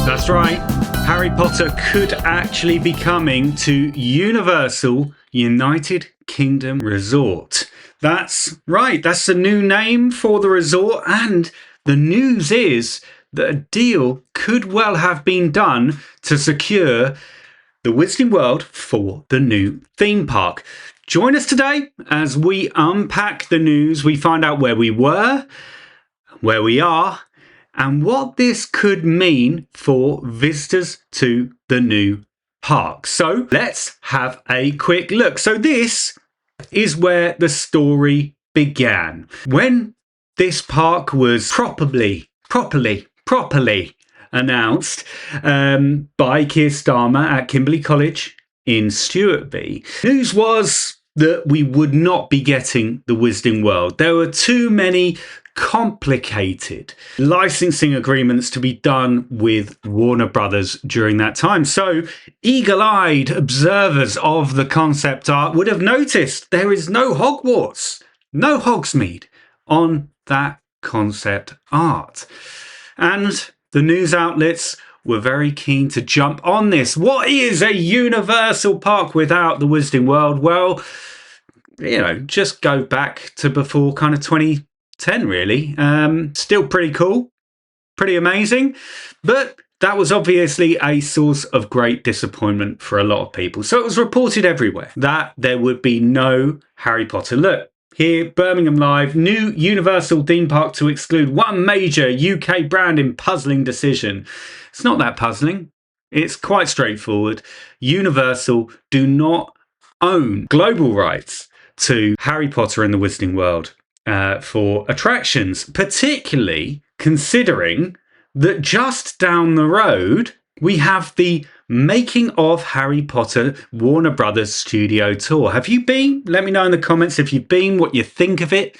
That's right. Harry Potter could actually be coming to Universal United Kingdom Resort. That's right. That's the new name for the resort. And the news is that a deal could well have been done to secure the Wizarding World for the new theme park. Join us today as we unpack the news. We find out where we were, where we are, and what this could mean for visitors to the new park. So let's have a quick look. So this is where the story began. When this park was properly announced by Keir Starmer at Kimberley College in Stewartby, news was that we would not be getting the Wizarding World. There were too many complicated licensing agreements to be done with Warner Brothers during that time. So eagle-eyed observers of the concept art would have noticed there is no Hogwarts, no Hogsmeade on that concept art. And the news outlets were very keen to jump on this. What is a Universal Park without the Wizarding World? Well, just go back to before kind of 2010, really. Still pretty cool, pretty amazing. But that was obviously a source of great disappointment for a lot of people. So it was reported everywhere that there would be no Harry Potter. Look, here, Birmingham Live, new Universal theme park to exclude one major UK brand in puzzling decision. It's not that puzzling. It's quite straightforward. Universal do not own global rights to Harry Potter and the Wizarding World for attractions, particularly considering that just down the road we have the Making of Harry Potter Warner Brothers Studio Tour. Have you been? Let me know in the comments if you've been, what you think of it.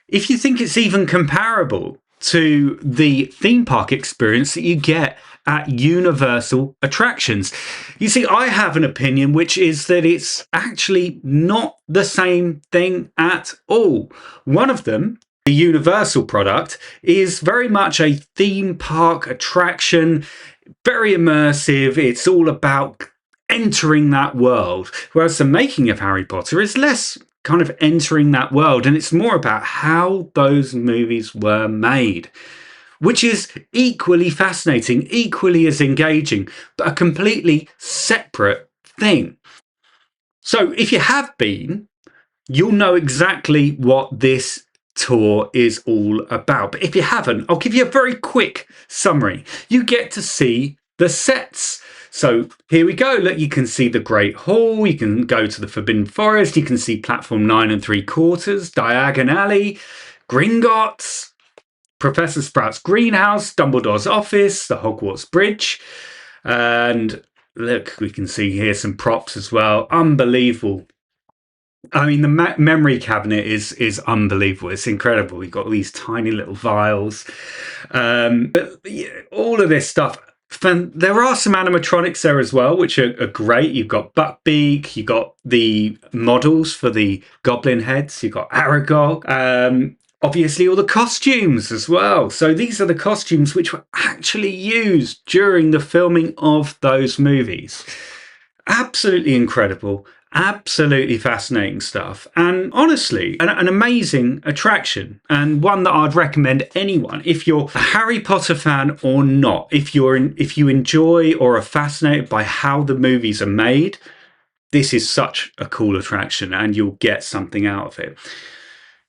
If you think it's even comparable to the theme park experience that you get at Universal attractions. You see, I have an opinion, which is that it's actually not the same thing at all. One of them, the Universal product, is very much a theme park attraction, very immersive. It's all about entering that world. Whereas the Making of Harry Potter is less kind of entering that world, and it's more about how those movies were made, which is equally fascinating, equally as engaging, but a completely separate thing. So if you have been, you'll know exactly what this tour is all about. But if you haven't, I'll give you a very quick summary. You get to see the sets. So here we go. Look, you can see the Great Hall. You can go to the Forbidden Forest. You can see platform 9 3/4, Diagon Alley, Gringotts, Professor Sprout's greenhouse, Dumbledore's office, the Hogwarts Bridge. And look, we can see here some props as well. Unbelievable. I mean, the memory cabinet is unbelievable. It's incredible. You've got these tiny little vials. But all of this stuff. There are some animatronics there as well, which are great. You've got Buckbeak. You've got the models for the goblin heads. You've got Aragog. Obviously, all the costumes as well. So these are the costumes which were actually used during the filming of those movies. Absolutely incredible. Absolutely fascinating stuff. And honestly, an amazing attraction, and one that I'd recommend anyone, if you're a Harry Potter fan or not, if you enjoy or are fascinated by how the movies are made, this is such a cool attraction and you'll get something out of it.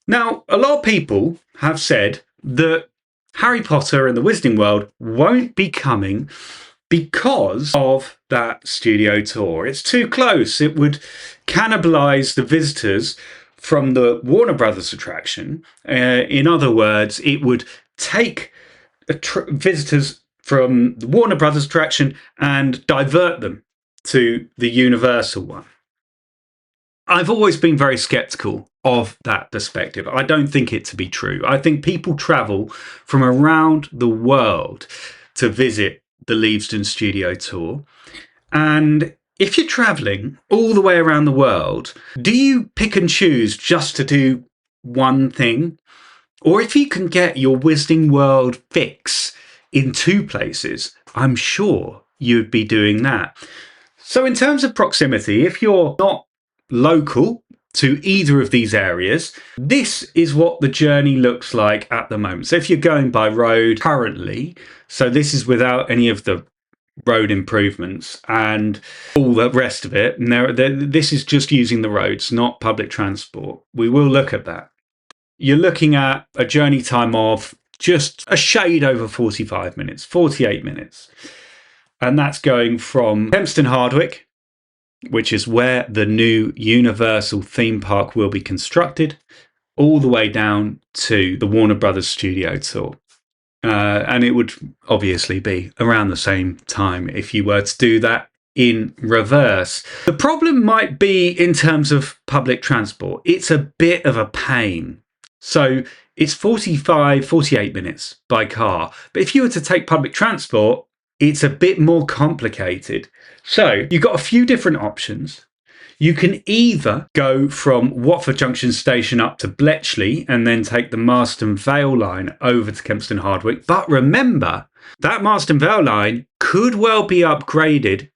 Now, a lot of people have said that Harry Potter and the Wizarding World won't be coming because of that studio tour. It's too close. It would cannibalize the visitors from the Warner Brothers attraction. In other words, it would take visitors from the Warner Brothers attraction and divert them to the Universal one. I've always been very skeptical of that perspective. I don't think it to be true. I think people travel from around the world to visit the Leavesden studio tour. And if you're traveling all the way around the world, do you pick and choose just to do one thing? Or if you can get your Wizarding World fix in two places, I'm sure you'd be doing that. So in terms of proximity, if you're not local to either of these areas, this is what the journey looks like at the moment. So if you're going by road currently, so this is without any of the road improvements and all the rest of it. This is just using the roads, not public transport. We will look at that. You're looking at a journey time of just a shade over 45 minutes, 48 minutes. And that's going from Kempston Hardwick, which is where the new Universal theme park will be constructed, all the way down to the Warner Brothers Studio Tour. And it would obviously be around the same time if you were to do that in reverse. The problem might be in terms of public transport. It's a bit of a pain. So it's 48 minutes by car. But if you were to take public transport, it's a bit more complicated. So you've got a few different options. You can either go from Watford Junction Station up to Bletchley and then take the Marston Vale line over to Kempston Hardwick. But remember, that Marston Vale line could well be upgraded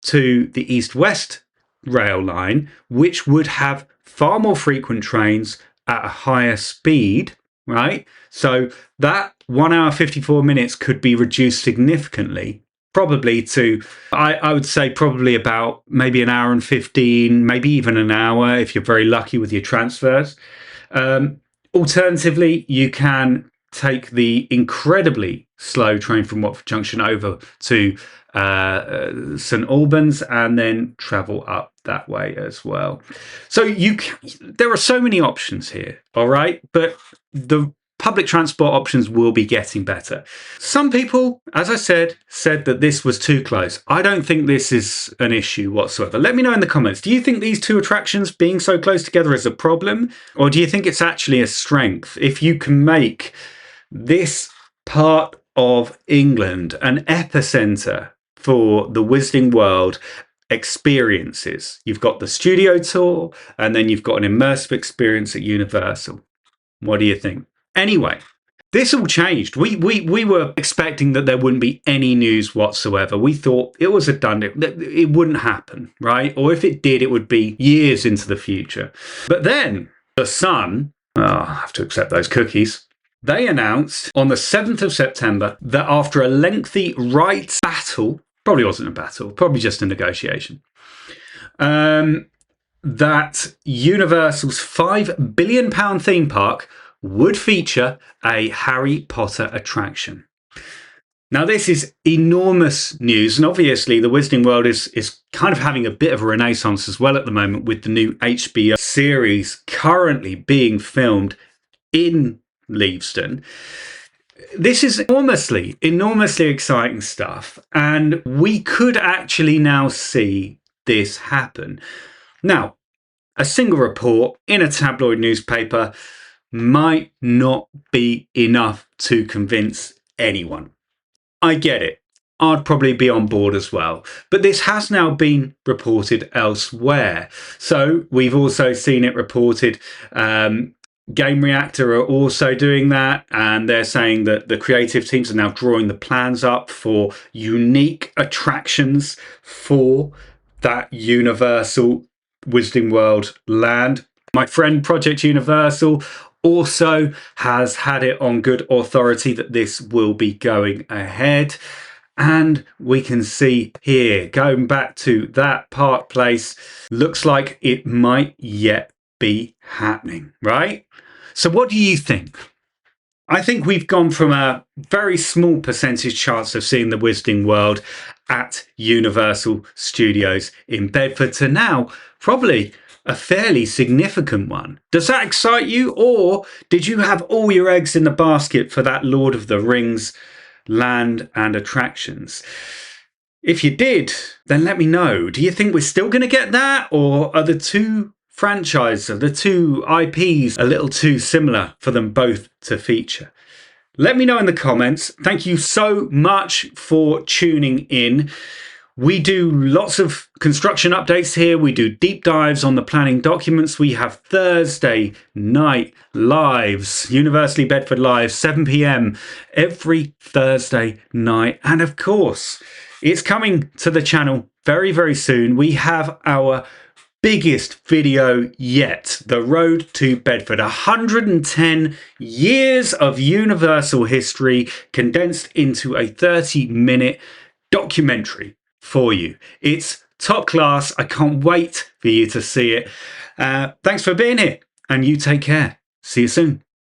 to the East-West rail line, which would have far more frequent trains at a higher speed, right? So that 1 hour 54 minutes could be reduced significantly, probably to, I would say probably about maybe an hour and 15, maybe even an hour if you're very lucky with your transfers. Alternatively, you can take the incredibly slow train from Watford Junction over to St Albans and then travel up that way as well. So there are so many options here, all right? But the public transport options will be getting better. Some people, as I said that this was too close. I don't think this is an issue whatsoever. Let me know in the comments. Do you think these two attractions being so close together is a problem? Or do you think it's actually a strength? If you can make this part of England an epicenter for the Wizarding World experiences. You've got the studio tour and then you've got an immersive experience at Universal. What do you think? Anyway, this all changed. We were expecting that there wouldn't be any news whatsoever. We thought it was a done deal. It wouldn't happen, right? Or if it did, it would be years into the future. But then the Sun, I have to accept those cookies. They announced on the 7th of September that after a lengthy rights battle, probably wasn't a battle, probably just a negotiation, that Universal's £5 billion theme park would feature a Harry Potter attraction. Now, this is enormous news, and obviously the Wizarding World is kind of having a bit of a renaissance as well at the moment with the new HBO series currently being filmed in Leavesden. This is enormously exciting stuff, and we could actually now see this happen. Now, a single report in a tabloid newspaper might not be enough to convince anyone. I get it. I'd probably be on board as well. But this has now been reported elsewhere. So we've also seen it reported. Game Reactor are also doing that, and they're saying that the creative teams are now drawing the plans up for unique attractions for that Universal Wizarding World land. My friend Project Universal also has had it on good authority that this will be going ahead. And we can see here, going back to that Park Place, looks like it might yet be happening, right? So what do you think? I think we've gone from a very small percentage chance of seeing the Wizarding World at Universal Studios in Bedford to now probably a fairly significant one. Does that excite you, or did you have all your eggs in the basket for that Lord of the Rings land and attractions? If you did, then let me know. Do you think we're still going to get that, or are the two franchises, the two IPs, a little too similar for them both to feature? Let me know in the comments. Thank you so much for tuning in. We do lots of construction updates here. We do deep dives on the planning documents. We have Thursday night lives, University Bedford Live, 7 p.m. every Thursday night. And of course, it's coming to the channel very, very soon. We have our biggest video yet, The Road to Bedford. 110 years of universal history condensed into a 30-minute documentary for you. It's top class. I can't wait for you to see it. Thanks for being here, and you take care. See you soon.